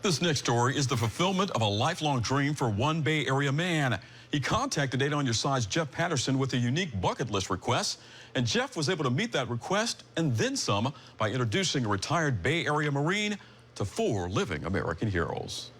This next story is the fulfillment of a lifelong dream for one Bay Area man. He contacted 8 on Your Side's Jeff Patterson with a unique bucket list request, and Jeff was able to meet that request and then some by introducing a retired Bay Area Marine to 4 living American heroes.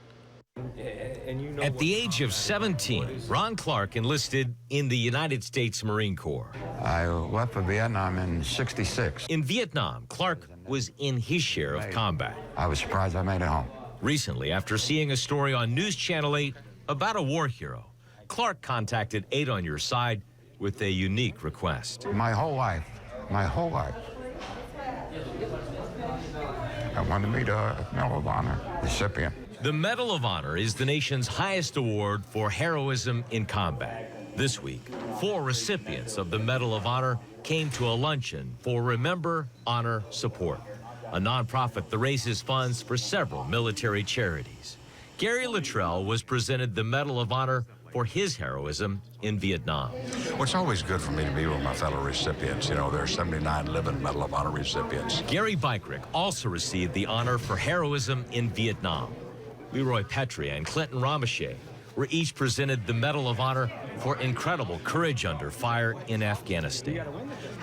At the age of 17, Ron Clark enlisted in the United States Marine Corps. I left for Vietnam in '66. In Vietnam, Clark was in his share of combat. I was surprised I made it home. Recently, after seeing a story on News Channel 8 about a war hero, Clark contacted 8 on Your Side with a unique request. My whole life, I wanted to meet a Medal of Honor recipient. The Medal of Honor is the nation's highest award for heroism in combat. This week, 4 recipients of the Medal of Honor came to a luncheon for Remember, Honor, Support, a nonprofit that raises funds for several military charities. Gary Luttrell was presented the Medal of Honor for his heroism in Vietnam. Well, it's always good for me to be with my fellow recipients. You know, there are 79 living Medal of Honor recipients. Gary Bykrick also received the honor for heroism in Vietnam. Leroy Petrie and Clinton Ramachet were each presented the Medal of Honor for incredible courage under fire in Afghanistan.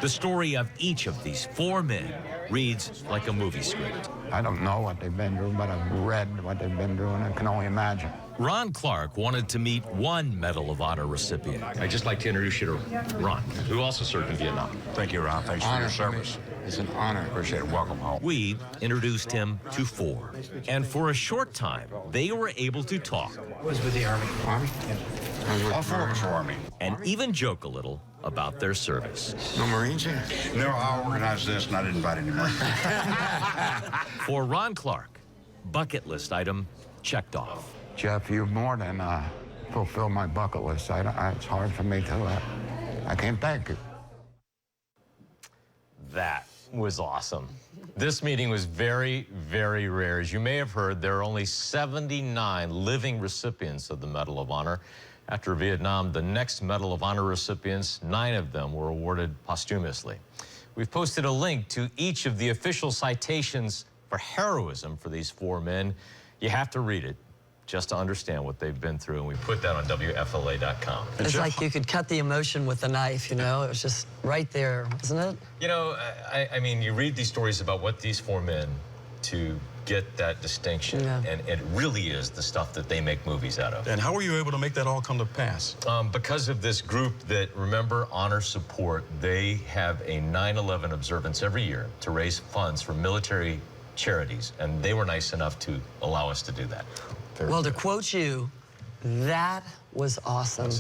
The story of each of these 4 men reads like a movie script. I don't know what they've been through, but I've read what they've been through, and I can only imagine. Ron Clark wanted to meet one Medal of Honor recipient. I'd just like to introduce you to Ron, who also served in Vietnam. Thank you, Ron. Thanks for your service. It's an honor. Appreciate it. Welcome home. We introduced him to 4, and for a short time, they were able to talk. Was with the Army. Army? All 4 of us were Army. And even joke a little about their service. No Marines here? No, I organized this and I didn't invite anybody. For Ron Clark, bucket list item checked off. Jeff, you've more than fulfilled my bucket list. It's hard for me to, I can't thank you. That was awesome. This meeting was very, very rare. As you may have heard, there are only 79 living recipients of the Medal of Honor. After Vietnam, the next Medal of Honor recipients, 9 of them were awarded posthumously. We've posted a link to each of the official citations for heroism for these 4 men. You have to read it just to understand what they've been through, and we put that on WFLA.com. It's like you could cut the emotion with a knife, you know? It was just right there, wasn't it? You know, I mean, you read these stories about what these 4 men to get that distinction, Yeah. and it really is the stuff that they make movies out of. And how were you able to make that all come to pass? Because of this group that Remember, Honor, Support, they have a 9/11 observance every year to raise funds for military charities, and they were nice enough to allow us to do that. Well, to quote you, that was awesome.